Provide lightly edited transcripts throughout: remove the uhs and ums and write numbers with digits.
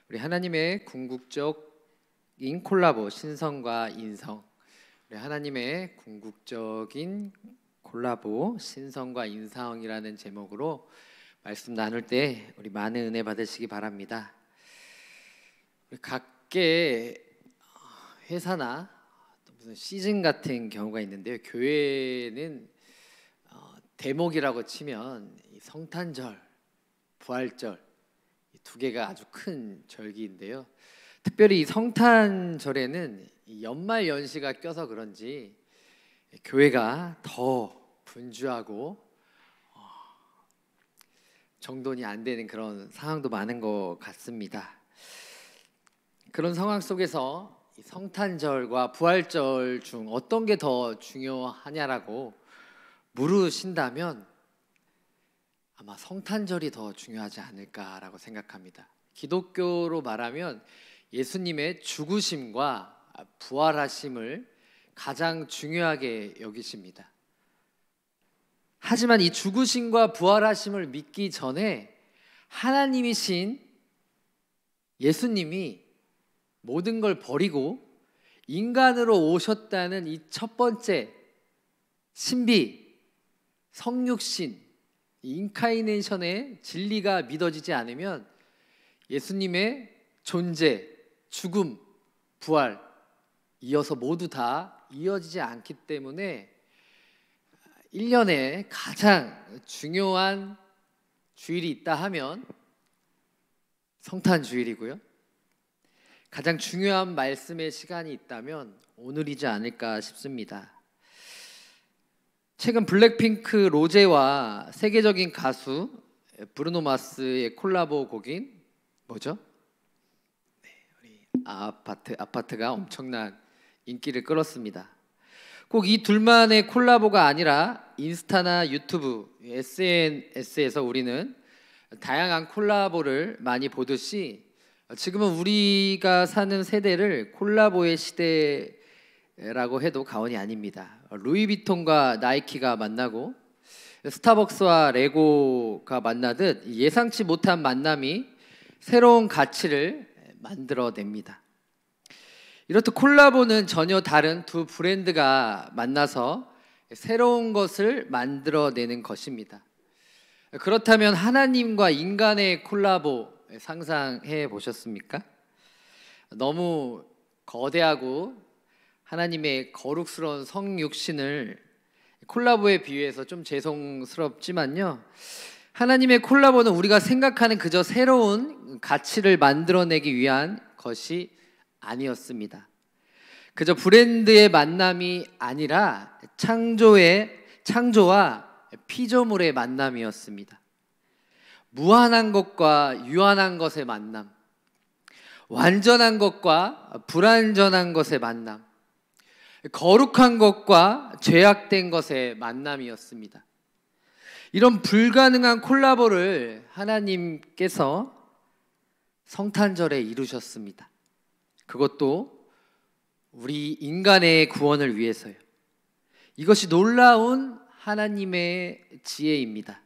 우리 하나님의 궁극적인 콜라보 신성과 인성, 우리 하나님의 궁극적인 콜라보 신성과 인성이라는 제목으로 말씀 나눌 때 우리 많은 은혜 받으시기 바랍니다. 우리 각계 회사나 무슨 시즌 같은 경우가 있는데요. 교회는 대목이라고 치면 성탄절, 부활절 이 두 개가 아주 큰 절기인데요. 특별히 이 성탄절에는 이 연말 연시가 껴서 그런지 교회가 더 분주하고 정돈이 안 되는 그런 상황도 많은 것 같습니다. 그런 상황 속에서 이 성탄절과 부활절 중 어떤 게 더 중요하냐라고 물으신다면 아마 성탄절이 더 중요하지 않을까라고 생각합니다. 기독교로 말하면 예수님의 죽으심과 부활하심을 가장 중요하게 여기십니다. 하지만 이 죽으심과 부활하심을 믿기 전에 하나님이신 예수님이 모든 걸 버리고 인간으로 오셨다는 이 첫 번째 신비, 성육신, 인카이네이션의 진리가 믿어지지 않으면 예수님의 존재, 죽음, 부활 이어서 모두 다 이어지지 않기 때문에 1년에 가장 중요한 주일이 있다 하면 성탄주일이고요. 가장 중요한 말씀의 시간이 있다면 오늘이지 않을까 싶습니다. 최근 블랙핑크 로제와 세계적인 가수 브루노 마스의 콜라보 곡인 뭐죠? 우리 아파트가 엄청난 인기를 끌었습니다. 꼭 이 둘만의 콜라보가 아니라 인스타나 유튜브, SNS에서 우리는 다양한 콜라보를 많이 보듯이 지금은 우리가 사는 세대를 콜라보의 시대라고 해도 과언이 아닙니다. 루이비통과 나이키가 만나고 스타벅스와 레고가 만나듯 예상치 못한 만남이 새로운 가치를 만들어냅니다. 이렇듯 콜라보는 전혀 다른 두 브랜드가 만나서 새로운 것을 만들어내는 것입니다. 그렇다면 하나님과 인간의 콜라보 상상해 보셨습니까? 너무 거대하고 하나님의 거룩스러운 성육신을 콜라보에 비유해서 좀 죄송스럽지만요, 하나님의 콜라보는 우리가 생각하는 그저 새로운 가치를 만들어내기 위한 것이 아니었습니다. 그저 브랜드의 만남이 아니라 창조와 피조물의 만남이었습니다. 무한한 것과 유한한 것의 만남, 완전한 것과 불완전한 것의 만남, 거룩한 것과 죄악된 것의 만남이었습니다. 이런 불가능한 콜라보를 하나님께서 성탄절에 이루셨습니다. 그것도 우리 인간의 구원을 위해서요. 이것이 놀라운 하나님의 지혜입니다.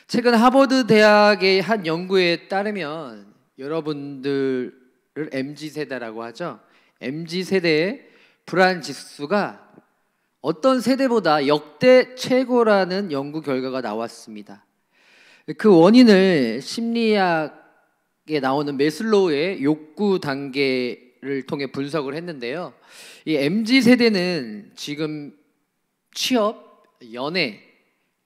최근 하버드 대학의 한 연구에 따르면 여러분들을 MZ세대라고 하죠. MZ세대의 불안 지수가 어떤 세대보다 역대 최고라는 연구 결과가 나왔습니다. 그 원인을 심리학에 나오는 매슬로우의 욕구 단계를 통해 분석을 했는데요. 이 MZ세대는 지금 취업, 연애,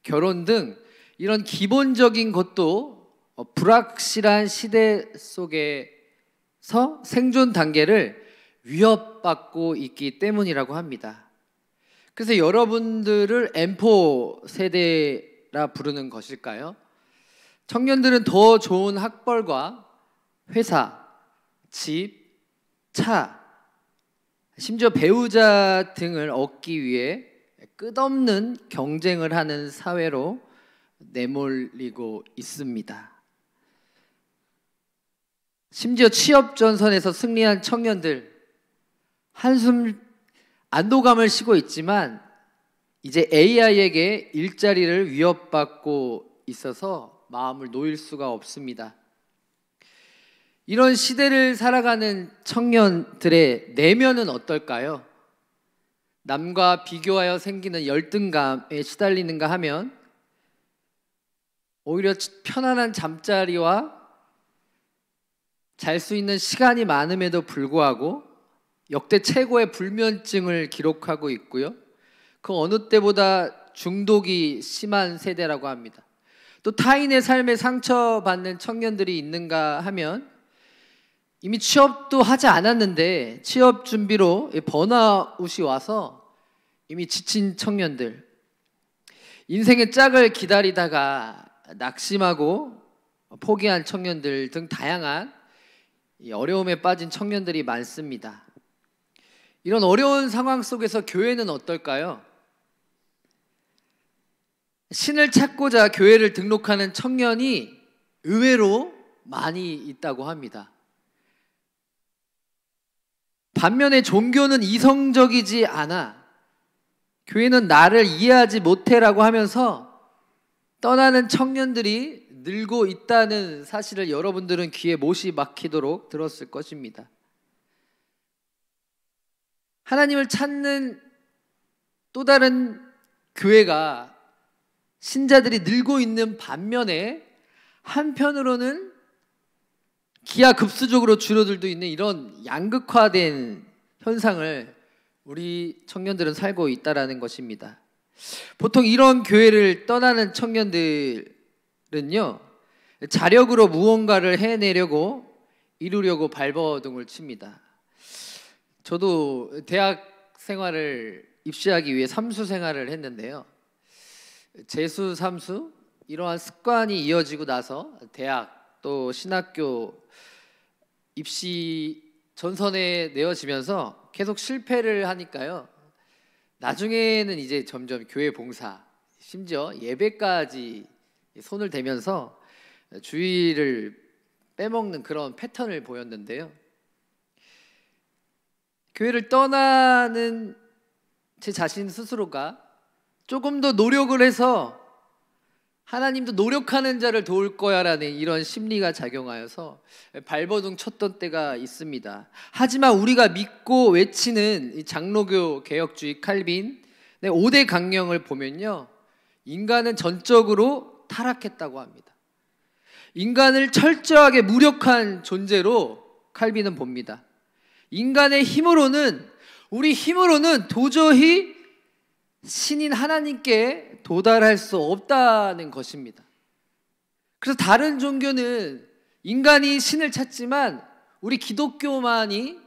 결혼 등 이런 기본적인 것도 불확실한 시대 속에서 생존 단계를 위협받고 있기 때문이라고 합니다. 그래서 여러분들을 M4 세대라 부르는 것일까요? 청년들은 더 좋은 학벌과 회사, 집, 차, 심지어 배우자 등을 얻기 위해 끝없는 경쟁을 하는 사회로 내몰리고 있습니다. 심지어 취업 전선에서 승리한 청년들 한숨 안도감을 쉬고 있지만 이제 AI에게 일자리를 위협받고 있어서 마음을 놓일 수가 없습니다. 이런 시대를 살아가는 청년들의 내면은 어떨까요? 남과 비교하여 생기는 열등감에 시달리는가 하면 오히려 편안한 잠자리와 잘 수 있는 시간이 많음에도 불구하고 역대 최고의 불면증을 기록하고 있고요. 그 어느 때보다 중독이 심한 세대라고 합니다. 또 타인의 삶에 상처받는 청년들이 있는가 하면 이미 취업도 하지 않았는데 취업 준비로 번아웃이 와서 이미 지친 청년들, 인생의 짝을 기다리다가 낙심하고 포기한 청년들 등 다양한 어려움에 빠진 청년들이 많습니다. 이런 어려운 상황 속에서 교회는 어떨까요? 신을 찾고자 교회를 등록하는 청년이 의외로 많이 있다고 합니다. 반면에 종교는 이성적이지 않아, 교회는 나를 이해하지 못해라고 하면서 떠나는 청년들이 늘고 있다는 사실을 여러분들은 귀에 못이 막히도록 들었을 것입니다. 하나님을 찾는 또 다른 교회가 신자들이 늘고 있는 반면에 한편으로는 기하급수적으로 줄어들고 있는 이런 양극화된 현상을 우리 청년들은 살고 있다는 것입니다. 보통 이런 교회를 떠나는 청년들은요, 자력으로 무언가를 해내려고 이루려고 발버둥을 칩니다. 저도 대학 생활을 입시하기 위해 삼수 생활을 했는데요, 재수, 삼수 이러한 습관이 이어지고 나서 대학 또 신학교 입시 전선에 내어지면서 계속 실패를 하니까요, 나중에는 이제 점점 교회 봉사, 심지어 예배까지 손을 대면서 주의를 빼먹는 그런 패턴을 보였는데요, 교회를 떠나는 제 자신 스스로가 조금 더 노력을 해서 하나님도 노력하는 자를 도울 거야라는 이런 심리가 작용하여서 발버둥 쳤던 때가 있습니다. 하지만 우리가 믿고 외치는 이 장로교 개혁주의 칼빈의 5대 강령을 보면요, 인간은 전적으로 타락했다고 합니다. 인간을 철저하게 무력한 존재로 칼빈은 봅니다. 인간의 힘으로는, 우리 힘으로는 도저히 신인 하나님께 도달할 수 없다는 것입니다. 그래서 다른 종교는 인간이 신을 찾지만 우리 기독교만이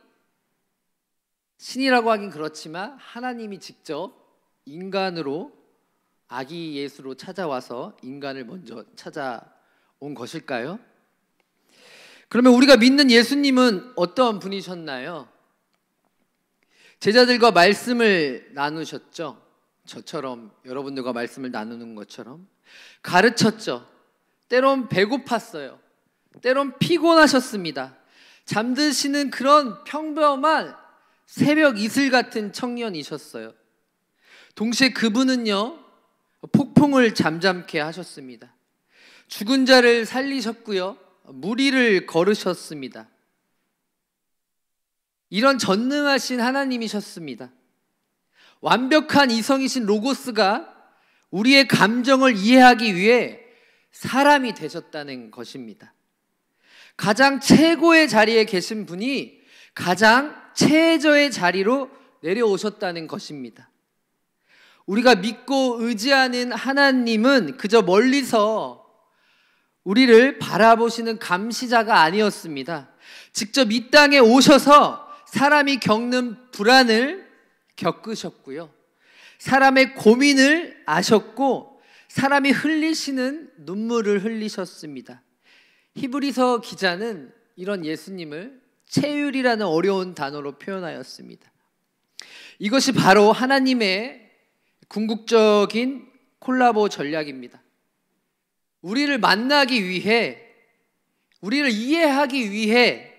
신이라고 하긴 그렇지만 하나님이 직접 인간으로 아기 예수로 찾아와서 인간을 먼저 찾아온 것일까요? 그러면 우리가 믿는 예수님은 어떤 분이셨나요? 제자들과 말씀을 나누셨죠. 저처럼 여러분들과 말씀을 나누는 것처럼 가르쳤죠. 때론 배고팠어요. 때론 피곤하셨습니다. 잠드시는 그런 평범한 새벽 이슬 같은 청년이셨어요. 동시에 그분은요, 폭풍을 잠잠케 하셨습니다. 죽은 자를 살리셨고요, 무리를 걸으셨습니다. 이런 전능하신 하나님이셨습니다. 완벽한 이성이신 로고스가 우리의 감정을 이해하기 위해 사람이 되셨다는 것입니다. 가장 최고의 자리에 계신 분이 가장 최저의 자리로 내려오셨다는 것입니다. 우리가 믿고 의지하는 하나님은 그저 멀리서 우리를 바라보시는 감시자가 아니었습니다. 직접 이 땅에 오셔서 사람이 겪는 불안을 겪으셨고요, 사람의 고민을 아셨고 사람이 흘리시는 눈물을 흘리셨습니다. 히브리서 기자는 이런 예수님을 체휼이라는 어려운 단어로 표현하였습니다. 이것이 바로 하나님의 궁극적인 콜라보 전략입니다. 우리를 만나기 위해, 우리를 이해하기 위해,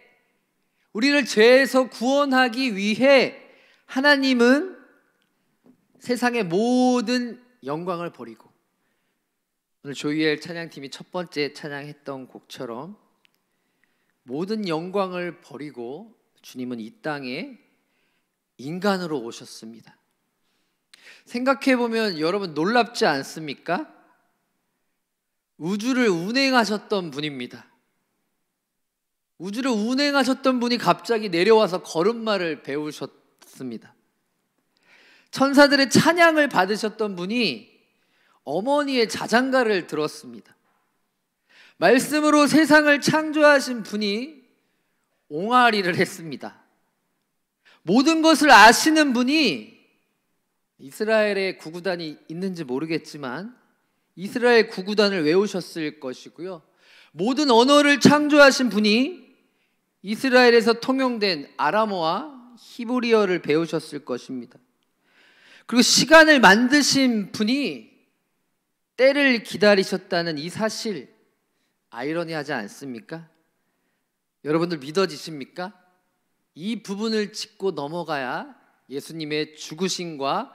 우리를 죄에서 구원하기 위해 하나님은 세상의 모든 영광을 버리고, 오늘 조이엘 찬양팀이 첫 번째 찬양했던 곡처럼 모든 영광을 버리고 주님은 이 땅에 인간으로 오셨습니다. 생각해 보면 여러분 놀랍지 않습니까? 우주를 운행하셨던 분입니다. 우주를 운행하셨던 분이 갑자기 내려와서 걸음마를 배우셨습니다. 천사들의 찬양을 받으셨던 분이 어머니의 자장가를 들었습니다. 말씀으로 세상을 창조하신 분이 옹알이를 했습니다. 모든 것을 아시는 분이 이스라엘의 구구단이 있는지 모르겠지만 이스라엘 구구단을 외우셨을 것이고요. 모든 언어를 창조하신 분이 이스라엘에서 통용된 아람어와 히브리어를 배우셨을 것입니다. 그리고 시간을 만드신 분이 때를 기다리셨다는 이 사실, 아이러니하지 않습니까? 여러분들 믿어지십니까? 이 부분을 짚고 넘어가야 예수님의 죽으심과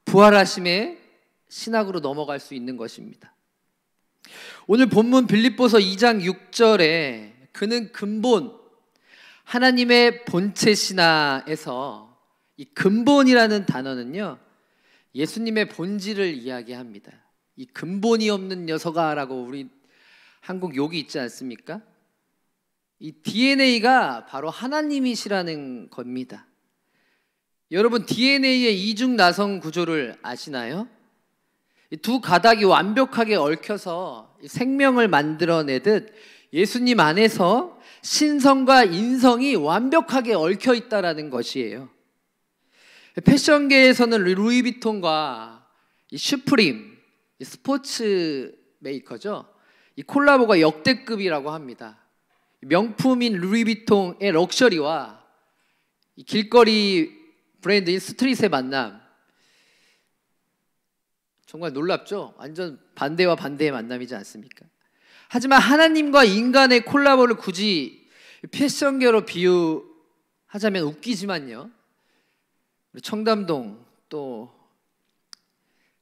부활하심의 신학으로 넘어갈 수 있는 것입니다. 오늘 본문 빌립보서 2장 6절에 그는 근본, 하나님의 본체 신화에서 이 근본이라는 단어는요, 예수님의 본질을 이야기합니다. 이 근본이 없는 녀석아 라고 우리 한국 욕이 있지 않습니까? 이 DNA가 바로 하나님이시라는 겁니다. 여러분 DNA의 이중 나성 구조를 아시나요? 두 가닥이 완벽하게 얽혀서 생명을 만들어내듯 예수님 안에서 신성과 인성이 완벽하게 얽혀 있다라는 것이에요. 패션계에서는 루이비통과 이 슈프림, 이 스포츠 메이커죠. 이 콜라보가 역대급이라고 합니다. 명품인 루이비통의 럭셔리와 이 길거리 브랜드인 스트릿의 만남, 정말 놀랍죠? 완전 반대와 반대의 만남이지 않습니까? 하지만 하나님과 인간의 콜라보를 굳이 패션계로 비유하자면 웃기지만요, 우리 청담동 또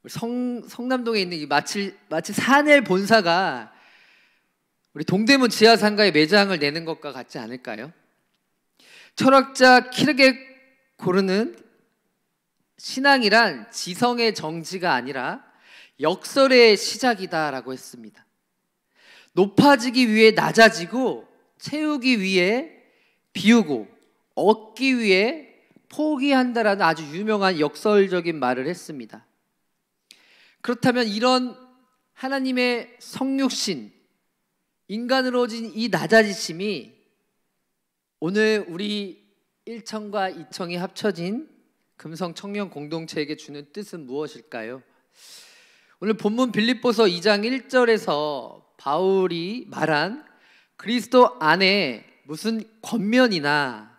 성남동에 있는 이 마치 사넬 본사가 우리 동대문 지하상가에 매장을 내는 것과 같지 않을까요? 철학자 키르케고르는 신앙이란 지성의 정지가 아니라 역설의 시작이다라고 했습니다. 높아지기 위해 낮아지고 채우기 위해 비우고 얻기 위해 포기한다라는 아주 유명한 역설적인 말을 했습니다. 그렇다면 이런 하나님의 성육신, 인간으로진 이 낮아지심이 오늘 우리 1청과 2청이 합쳐진 금성 청년 공동체에게 주는 뜻은 무엇일까요? 오늘 본문 빌립보서 2장 1절에서 바울이 말한 그리스도 안에 무슨 권면이나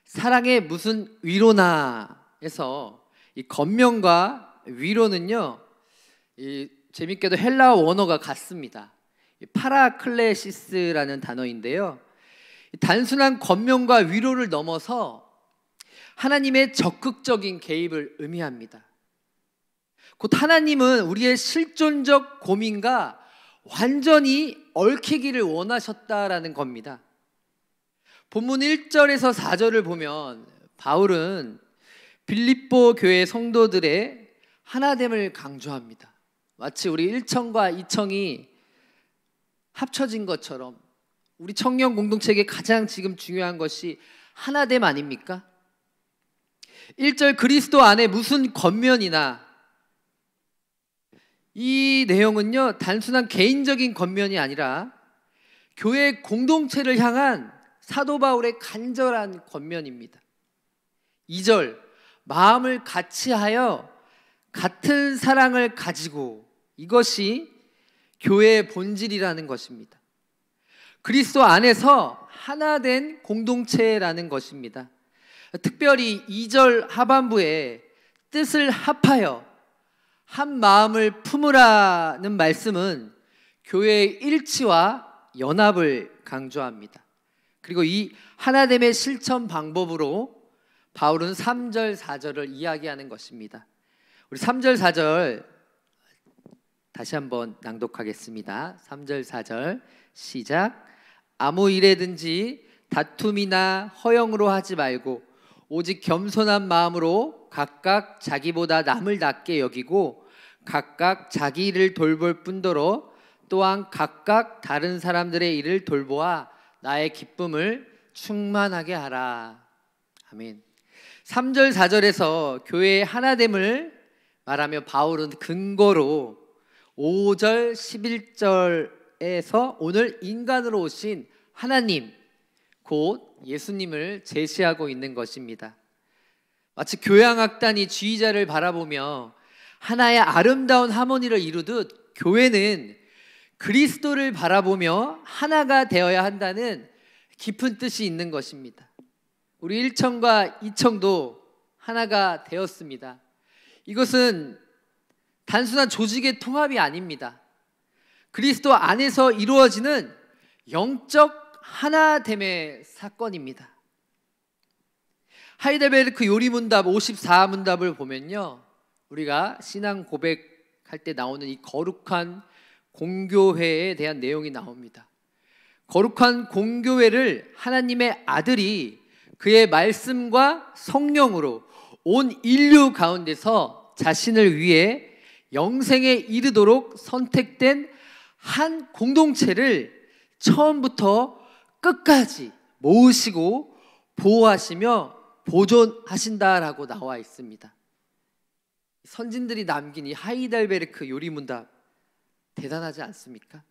사랑의 무슨 위로나 해서 이 권면과 위로는요, 이 재밌게도 헬라어 원어가 같습니다. 파라클레시스라는 단어인데요, 단순한 권면과 위로를 넘어서 하나님의 적극적인 개입을 의미합니다. 곧 하나님은 우리의 실존적 고민과 완전히 얽히기를 원하셨다라는 겁니다. 본문 1절에서 4절을 보면 바울은 빌립보 교회 성도들의 하나됨을 강조합니다. 마치 우리 1청과 2청이 합쳐진 것처럼 우리 청년 공동체에게 가장 지금 중요한 것이 하나됨 아닙니까? 1절 그리스도 안에 무슨 권면이나, 이 내용은요 단순한 개인적인 권면이 아니라 교회 공동체를 향한 사도 바울의 간절한 권면입니다. 2절 마음을 같이하여 같은 사랑을 가지고, 이것이 교회의 본질이라는 것입니다. 그리스도 안에서 하나 된 공동체라는 것입니다. 특별히 2절 하반부에 뜻을 합하여 한 마음을 품으라는 말씀은 교회의 일치와 연합을 강조합니다. 그리고 이 하나됨의 실천 방법으로 바울은 3절 4절을 이야기하는 것입니다. 우리 3절 4절 다시 한번 낭독하겠습니다. 3절 4절 시작. 아무 일에든지 다툼이나 허영으로 하지 말고 오직 겸손한 마음으로 각각 자기보다 남을 낮게 여기고 각각 자기 일을 돌볼 뿐더러 또한 각각 다른 사람들의 일을 돌보아 나의 기쁨을 충만하게 하라. 아멘. 3절 4절에서 교회의 하나됨을 말하며 바울은 근거로 5절 11절에서 오늘 인간으로 오신 하나님 곧 예수님을 제시하고 있는 것입니다. 마치 교향악단이 지휘자를 바라보며 하나의 아름다운 하모니를 이루듯 교회는 그리스도를 바라보며 하나가 되어야 한다는 깊은 뜻이 있는 것입니다. 우리 1청과 2청도 하나가 되었습니다. 이것은 단순한 조직의 통합이 아닙니다. 그리스도 안에서 이루어지는 영적 하나됨의 사건입니다. 하이델베르크 요리문답 54문답을 보면요, 우리가 신앙 고백할 때 나오는 이 거룩한 공교회에 대한 내용이 나옵니다. 거룩한 공교회를 하나님의 아들이 그의 말씀과 성령으로 온 인류 가운데서 자신을 위해 영생에 이르도록 선택된 한 공동체를 처음부터 끝까지 모으시고 보호하시며 보존하신다라고 나와 있습니다. 선진들이 남긴 이 하이델베르크 요리문답 대단하지 않습니까?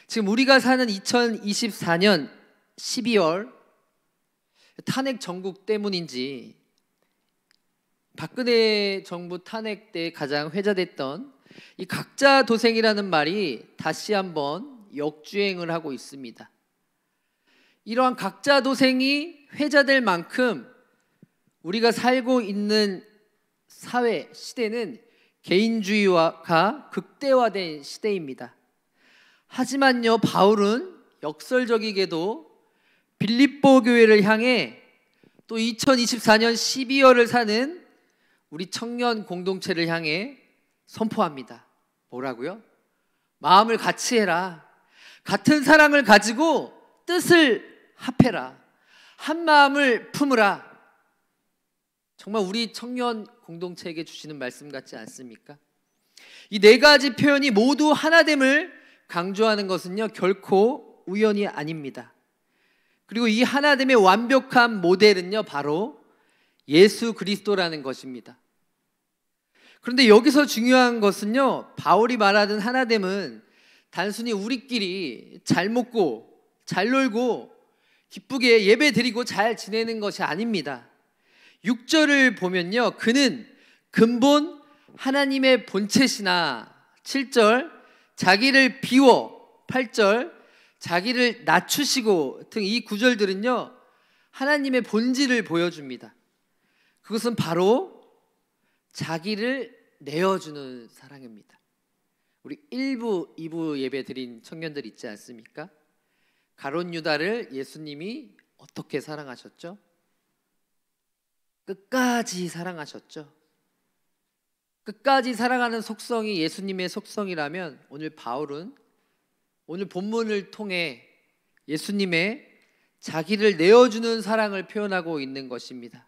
지금 우리가 사는 2024년 12월 탄핵 전국 때문인지 박근혜 정부 탄핵 때 가장 회자됐던 이 각자 도생이라는 말이 다시 한번 역주행을 하고 있습니다. 이러한 각자 도생이 회자될 만큼 우리가 살고 있는 사회 시대는 개인주의가 극대화된 시대입니다. 하지만요, 바울은 역설적이게도 빌립보 교회를 향해 또 2024년 12월을 사는 우리 청년 공동체를 향해 선포합니다. 뭐라고요? 마음을 같이 해라. 같은 사랑을 가지고 뜻을 합해라. 한 마음을 품으라. 정말 우리 청년 공동체에게 주시는 말씀 같지 않습니까? 이 네 가지 표현이 모두 하나됨을 강조하는 것은요, 결코 우연이 아닙니다. 그리고 이 하나됨의 완벽한 모델은요, 바로 예수 그리스도라는 것입니다. 그런데 여기서 중요한 것은요, 바울이 말하는 하나됨은 단순히 우리끼리 잘 먹고 잘 놀고 기쁘게 예배 드리고 잘 지내는 것이 아닙니다. 6절을 보면요, 그는 근본 하나님의 본체시나 7절 자기를 비워 8절 자기를 낮추시고 등 이 구절들은요, 하나님의 본질을 보여줍니다. 그것은 바로 자기를 내어주는 사랑입니다. 우리 1부, 2부 예배 드린 청년들 있지 않습니까? 가룟 유다를 예수님이 어떻게 사랑하셨죠? 끝까지 사랑하셨죠. 끝까지 사랑하는 속성이 예수님의 속성이라면 오늘 바울은 오늘 본문을 통해 예수님의 자기를 내어주는 사랑을 표현하고 있는 것입니다.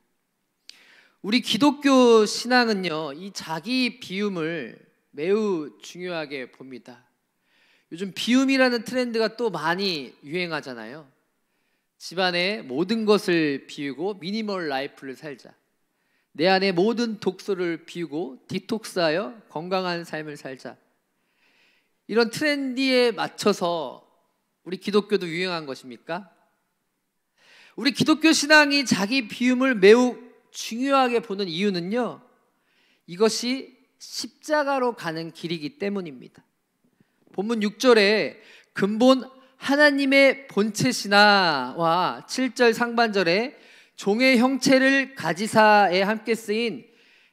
우리 기독교 신앙은요, 이 자기 비움을 매우 중요하게 봅니다. 요즘 비움이라는 트렌드가 또 많이 유행하잖아요. 집안의 모든 것을 비우고 미니멀 라이프를 살자. 내 안에 모든 독소를 비우고 디톡스하여 건강한 삶을 살자. 이런 트렌디에 맞춰서 우리 기독교도 유행한 것입니까? 우리 기독교 신앙이 자기 비움을 매우 중요하게 보는 이유는요, 이것이 십자가로 가는 길이기 때문입니다. 본문 6절에 근본 하나님의 본체시나와 7절 상반절에 종의 형체를 가지사에 함께 쓰인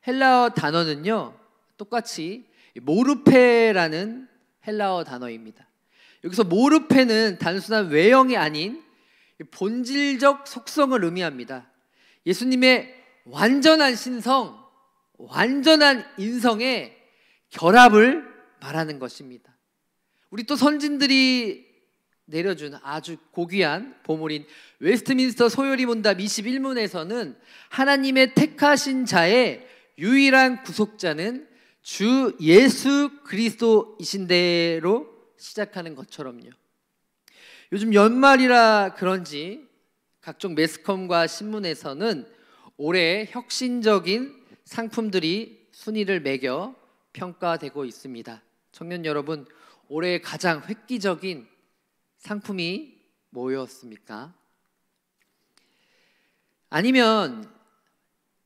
헬라어 단어는요, 똑같이 모르페라는 헬라어 단어입니다. 여기서 모르페는 단순한 외형이 아닌 본질적 속성을 의미합니다. 예수님의 완전한 신성, 완전한 인성의 결합을 말하는 것입니다. 우리 또 선진들이 내려준 아주 고귀한 보물인 웨스트민스터 소요리 문답 21문에서는 하나님의 택하신 자의 유일한 구속자는 주 예수 그리스도이신대로 시작하는 것처럼요. 요즘 연말이라 그런지 각종 매스컴과 신문에서는 올해 혁신적인 상품들이 순위를 매겨 평가되고 있습니다. 청년 여러분, 올해 가장 획기적인 상품이 뭐였습니까? 아니면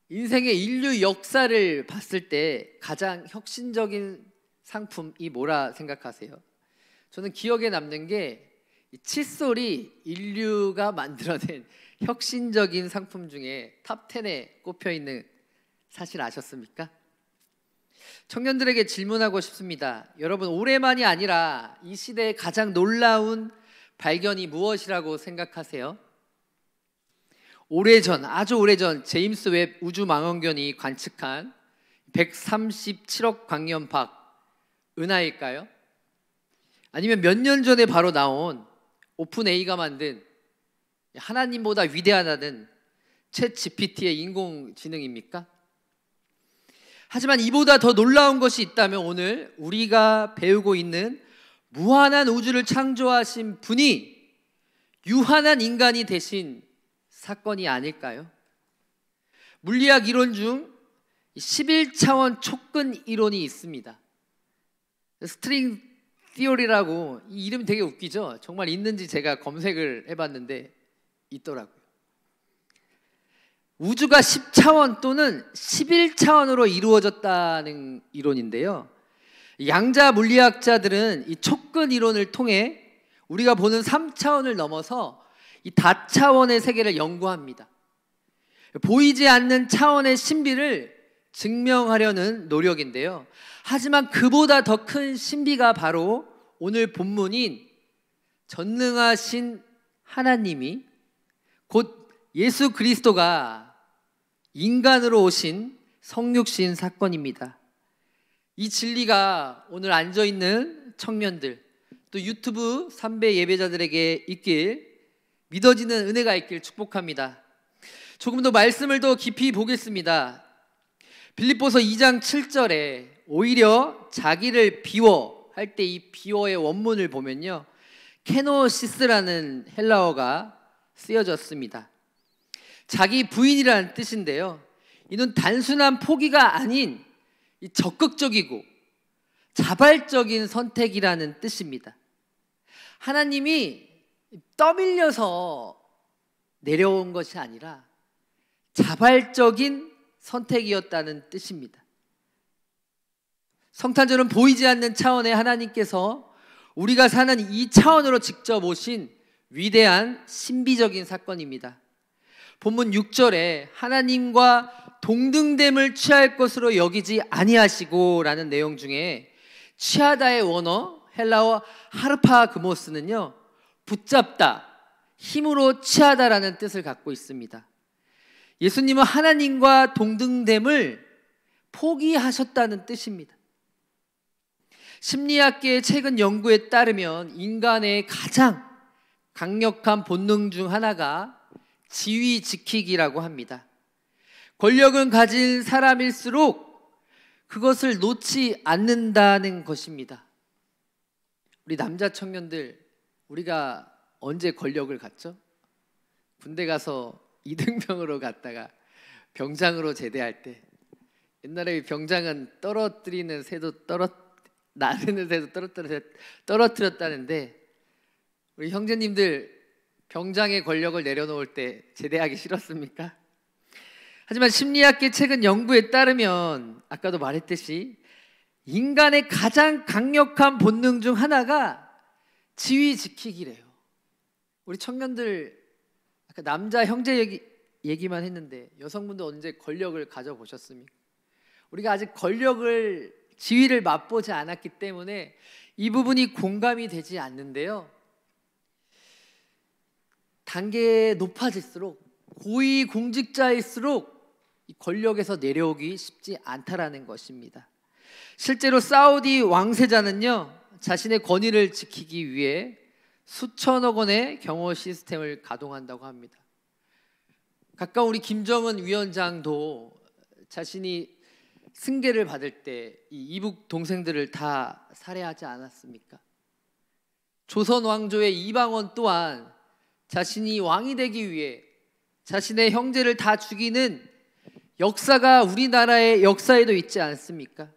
인생의 인류 역사를 봤을 때 가장 혁신적인 상품이 뭐라 생각하세요? 저는 기억에 남는 게 칫솔이 인류가 만들어낸 혁신적인 상품 중에 탑 10에 꼽혀 있는 사실 아셨습니까? 청년들에게 질문하고 싶습니다. 여러분, 올해만이 아니라 이 시대의 가장 놀라운 발견이 무엇이라고 생각하세요? 오래전, 아주 오래전 제임스 웹 우주망원경이 관측한 137억 광년 밖 은하일까요? 아니면 몇 년 전에 바로 나온 오픈 A가 만든 하나님보다 위대하다는 챗 GPT의 인공지능입니까? 하지만 이보다 더 놀라운 것이 있다면 오늘 우리가 배우고 있는 무한한 우주를 창조하신 분이 유한한 인간이 되신 사건이 아닐까요? 물리학 이론 중 11차원 촉근 이론이 있습니다. 스트링 티오리라고, 이 이름 되게 웃기죠? 정말 있는지 제가 검색을 해봤는데 있더라고요. 우주가 10차원 또는 11차원으로 이루어졌다는 이론인데요. 양자 물리학자들은 이 촉근 이론을 통해 우리가 보는 3차원을 넘어서 이 다차원의 세계를 연구합니다. 보이지 않는 차원의 신비를 증명하려는 노력인데요. 하지만 그보다 더 큰 신비가 바로 오늘 본문인 전능하신 하나님이 곧 예수 그리스도가 인간으로 오신 성육신 사건입니다. 이 진리가 오늘 앉아있는 청년들, 또 유튜브 3배 예배자들에게 있길, 믿어지는 은혜가 있길 축복합니다. 조금 더 말씀을 더 깊이 보겠습니다. 빌립보서 2장 7절에 오히려 자기를 비워 할 때 이 비워의 원문을 보면요, 케노시스라는 헬라어가 쓰여졌습니다. 자기 부인이라는 뜻인데요, 이는 단순한 포기가 아닌 적극적이고 자발적인 선택이라는 뜻입니다. 하나님이 떠밀려서 내려온 것이 아니라 자발적인 선택이었다는 뜻입니다. 성탄절은 보이지 않는 차원의 하나님께서 우리가 사는 이 차원으로 직접 오신 위대한 신비적인 사건입니다. 본문 6절에 하나님과 동등됨을 취할 것으로 여기지 아니하시고 라는 내용 중에 취하다의 원어 헬라어 하르파그모스는요, 붙잡다, 힘으로 취하다라는 뜻을 갖고 있습니다. 예수님은 하나님과 동등됨을 포기하셨다는 뜻입니다. 심리학계의 최근 연구에 따르면 인간의 가장 강력한 본능 중 하나가 지위 지키기라고 합니다. 권력을 가진 사람일수록 그것을 놓지 않는다는 것입니다. 우리 남자 청년들, 우리가 언제 권력을 갖죠? 군대 가서 이등병으로 갔다가 병장으로 제대할 때, 옛날에 병장은 떨어뜨리는 새도 나르는 새도 떨어뜨렸다는데, 우리 형제님들 병장의 권력을 내려놓을 때 제대하기 싫었습니까? 하지만 심리학계 최근 연구에 따르면 아까도 말했듯이 인간의 가장 강력한 본능 중 하나가 지위 지키기래요. 우리 청년들 아까 남자 형제 얘기만 했는데 여성분들 언제 권력을 가져보셨습니까? 우리가 아직 지위를 맛보지 않았기 때문에 이 부분이 공감이 되지 않는데요, 단계 높아질수록, 고위 공직자일수록 이 권력에서 내려오기 쉽지 않다라는 것입니다. 실제로 사우디 왕세자는요, 자신의 권위를 지키기 위해 수천억 원의 경호 시스템을 가동한다고 합니다. 가까운 우리 김정은 위원장도 자신이 승계를 받을 때 이 이북 동생들을 다 살해하지 않았습니까? 조선 왕조의 이방원 또한 자신이 왕이 되기 위해 자신의 형제를 다 죽이는 역사가 우리나라의 역사에도 있지 않습니까?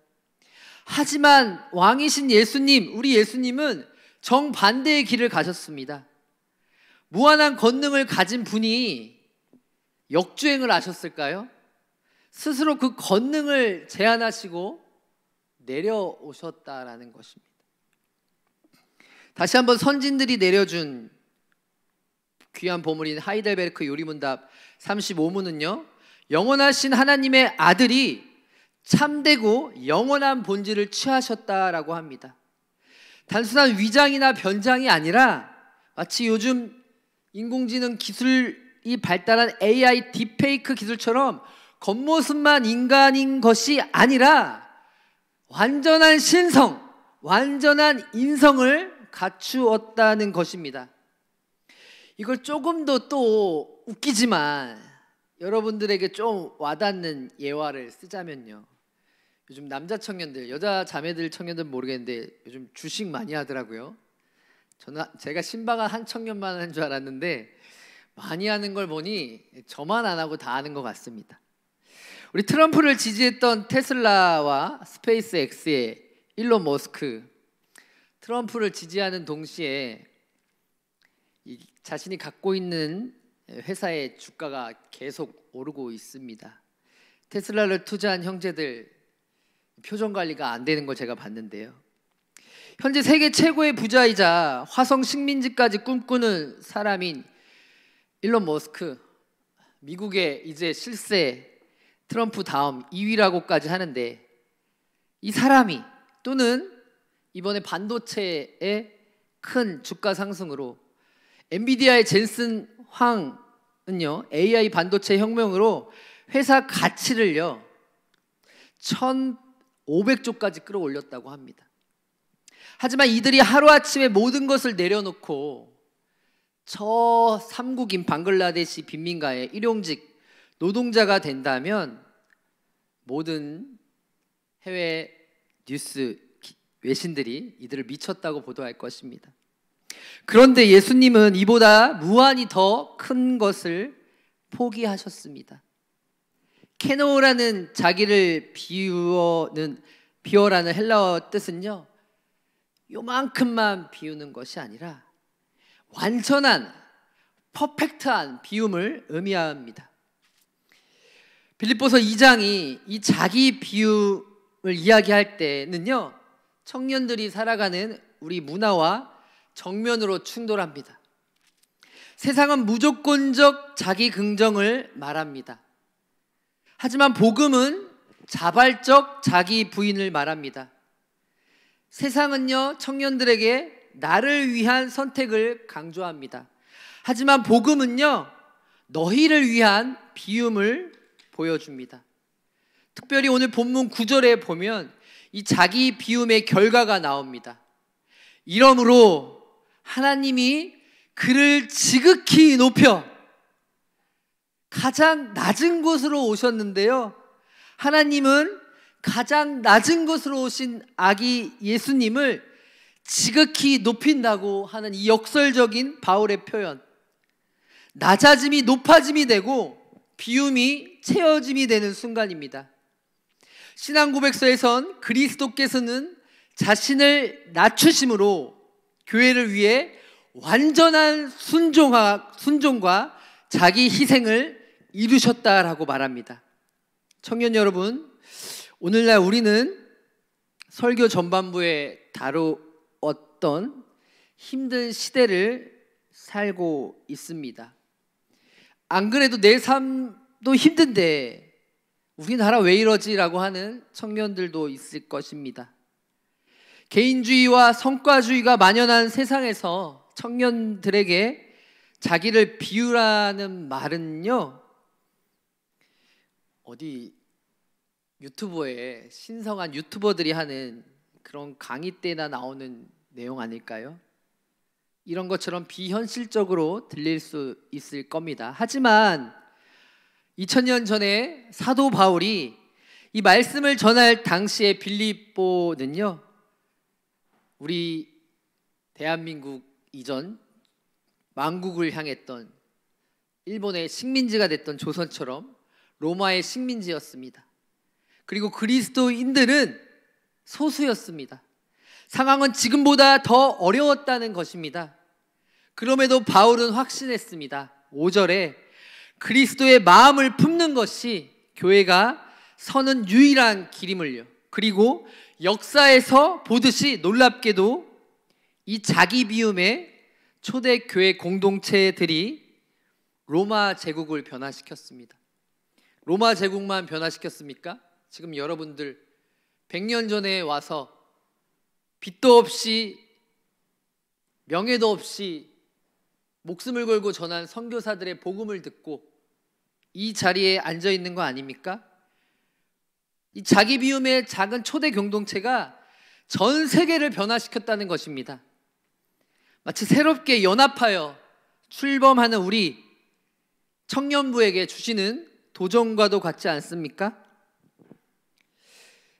하지만 왕이신 예수님, 우리 예수님은 정반대의 길을 가셨습니다. 무한한 권능을 가진 분이 역주행을 하셨을까요? 스스로 그 권능을 제한하시고 내려오셨다라는 것입니다. 다시 한번 선진들이 내려준 귀한 보물인 하이델베르크 요리문답 35문은요, 영원하신 하나님의 아들이 참되고 영원한 본질을 취하셨다라고 합니다. 단순한 위장이나 변장이 아니라 마치 요즘 인공지능 기술이 발달한 AI 딥페이크 기술처럼 겉모습만 인간인 것이 아니라 완전한 신성, 완전한 인성을 갖추었다는 것입니다. 이걸 조금 더 또 웃기지만 여러분들에게 좀 와닿는 예화를 쓰자면요, 요즘 남자 청년들, 여자 자매들 청년들은 모르겠는데 요즘 주식 많이 하더라고요. 제가 신방한 한 청년만 한 줄 알았는데 많이 하는 걸 보니 저만 안 하고 다 하는 것 같습니다. 우리 트럼프를 지지했던 테슬라와 스페이스X의 일론 머스크, 트럼프를 지지하는 동시에 자신이 갖고 있는 회사의 주가가 계속 오르고 있습니다. 테슬라를 투자한 형제들 표정 관리가 안 되는 거 제가 봤는데요. 현재 세계 최고의 부자이자 화성 식민지까지 꿈꾸는 사람인 일론 머스크, 미국의 이제 실세 트럼프 다음 2위라고까지 하는데, 이 사람이 또는 이번에 반도체의 큰 주가 상승으로 엔비디아의 젠슨 황은요, AI 반도체 혁명으로 회사 가치를요 1,500조까지 끌어올렸다고 합니다. 하지만 이들이 하루아침에 모든 것을 내려놓고 저 삼국인 방글라데시 빈민가의 일용직 노동자가 된다면 모든 해외 뉴스 외신들이 이들을 미쳤다고 보도할 것입니다. 그런데 예수님은 이보다 무한히 더 큰 것을 포기하셨습니다. 케노라는 자기를 비워라는 헬라어 뜻은요, 요만큼만 비우는 것이 아니라 완전한 퍼펙트한 비움을 의미합니다. 빌립보서 2장이 이 자기 비움을 이야기할 때는요, 청년들이 살아가는 우리 문화와 정면으로 충돌합니다. 세상은 무조건적 자기 긍정을 말합니다. 하지만 복음은 자발적 자기 부인을 말합니다. 세상은요, 청년들에게 나를 위한 선택을 강조합니다. 하지만 복음은요, 너희를 위한 비움을 보여줍니다. 특별히 오늘 본문 9절에 보면 이 자기 비움의 결과가 나옵니다. 이러므로 하나님이 그를 지극히 높여 가장 낮은 곳으로 오셨는데요, 하나님은 가장 낮은 곳으로 오신 아기 예수님을 지극히 높인다고 하는 이 역설적인 바울의 표현, 낮아짐이 높아짐이 되고 비움이 채워짐이 되는 순간입니다. 신앙 고백서에선 그리스도께서는 자신을 낮추심으로 교회를 위해 완전한 순종과 자기 희생을 이루셨다라고 말합니다. 청년 여러분, 오늘날 우리는 설교 전반부에 다루었던 힘든 시대를 살고 있습니다. 안 그래도 내 삶도 힘든데 우리나라 왜 이러지라고 하는 청년들도 있을 것입니다. 개인주의와 성과주의가 만연한 세상에서 청년들에게 자기를 비우라는 말은요, 어디 유튜버에 신성한 유튜버들이 하는 그런 강의 때나 나오는 내용 아닐까요? 이런 것처럼 비현실적으로 들릴 수 있을 겁니다. 하지만 2000년 전에 사도 바울이 이 말씀을 전할 당시의 빌립보는요, 우리 대한민국 이전 만국을 향했던 일본의 식민지가 됐던 조선처럼 로마의 식민지였습니다. 그리고 그리스도인들은 소수였습니다. 상황은 지금보다 더 어려웠다는 것입니다. 그럼에도 바울은 확신했습니다. 5절에 그리스도의 마음을 품는 것이 교회가 서는 유일한 길임을요. 그리고 역사에서 보듯이 놀랍게도 이 자기 비움의 초대 교회 공동체들이 로마 제국을 변화시켰습니다. 로마 제국만 변화시켰습니까? 지금 여러분들 100년 전에 와서 빚도 없이 명예도 없이 목숨을 걸고 전한 선교사들의 복음을 듣고 이 자리에 앉아 있는 거 아닙니까? 이 자기 비움의 작은 초대 공동체가 전 세계를 변화시켰다는 것입니다. 마치 새롭게 연합하여 출범하는 우리 청년부에게 주시는 도전과도 같지 않습니까?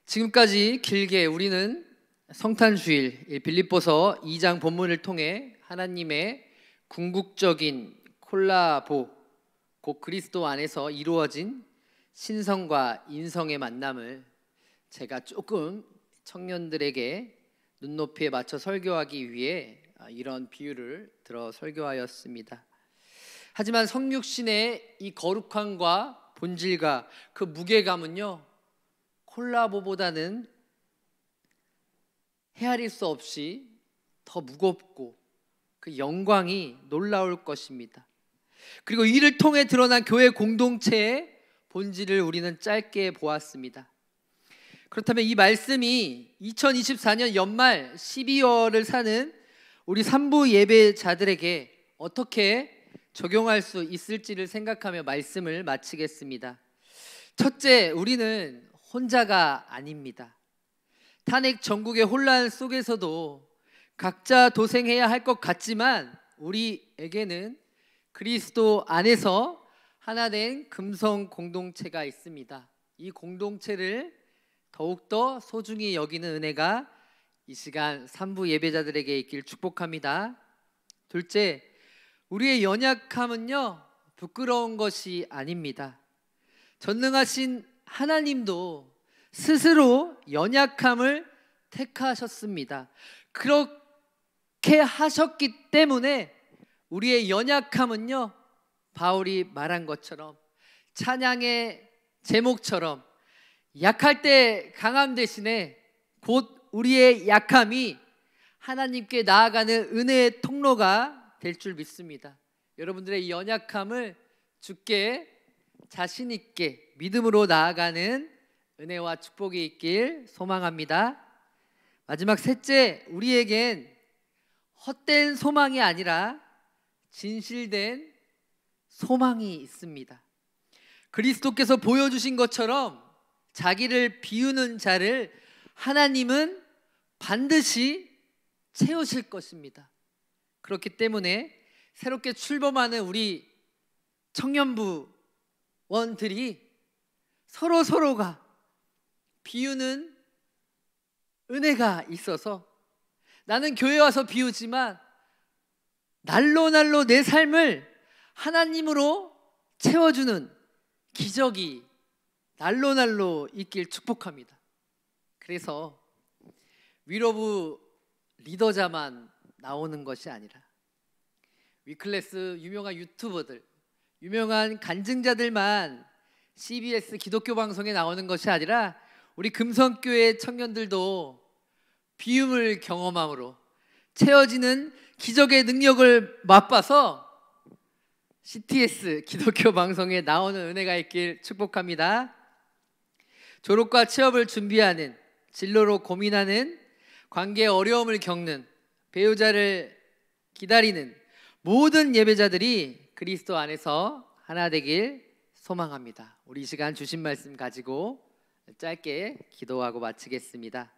지금까지 길게 우리는 성탄주일 빌립보서 2장 본문을 통해 하나님의 궁극적인 콜라보, 곧 그리스도 안에서 이루어진 신성과 인성의 만남을 제가 조금 청년들에게 눈높이에 맞춰 설교하기 위해 이런 비유를 들어 설교하였습니다. 하지만 성육신의 이 거룩함과 본질과 그 무게감은요, 콜라보보다는 헤아릴 수 없이 더 무겁고 그 영광이 놀라울 것입니다. 그리고 이를 통해 드러난 교회 공동체의 본질을 우리는 짧게 보았습니다. 그렇다면 이 말씀이 2024년 연말 12월을 사는 우리 산부 예배자들에게 어떻게 적용할 수 있을지를 생각하며 말씀을 마치겠습니다. 첫째, 우리는 혼자가 아닙니다. 탄핵 전국의 혼란 속에서도 각자 도생해야 할 것 같지만 우리에게는 그리스도 안에서 하나 된 금성 공동체가 있습니다. 이 공동체를 더욱더 소중히 여기는 은혜가 이 시간 산부 예배자들에게 있길 축복합니다. 둘째, 우리의 연약함은요, 부끄러운 것이 아닙니다. 전능하신 하나님도 스스로 연약함을 택하셨습니다. 그렇게 하셨기 때문에 우리의 연약함은요, 바울이 말한 것처럼 찬양의 제목처럼 약할 때 강함 대신에 곧 우리의 약함이 하나님께 나아가는 은혜의 통로가 될 줄 믿습니다. 여러분들의 이 연약함을 주께 자신 있게 믿음으로 나아가는 은혜와 축복이 있길 소망합니다. 마지막 셋째, 우리에겐 헛된 소망이 아니라 진실된 소망이 있습니다. 그리스도께서 보여주신 것처럼 자기를 비우는 자를 하나님은 반드시 채우실 것입니다. 그렇기 때문에 새롭게 출범하는 우리 청년부원들이 서로가 비우는 은혜가 있어서 나는 교회 와서 비우지만 날로 내 삶을 하나님으로 채워주는 기적이 날로 있길 축복합니다. 그래서 위로부 리더자만 나오는 것이 아니라 위클래스 유명한 유튜버들, 유명한 간증자들만 CBS 기독교 방송에 나오는 것이 아니라 우리 금성교회 청년들도 비움을 경험함으로 채워지는 기적의 능력을 맛봐서 CTS 기독교 방송에 나오는 은혜가 있길 축복합니다. 졸업과 취업을 준비하는, 진로로 고민하는, 관계에 어려움을 겪는, 배우자를 기다리는 모든 예배자들이 그리스도 안에서 하나 되길 소망합니다. 우리 이 시간 주신 말씀 가지고 짧게 기도하고 마치겠습니다.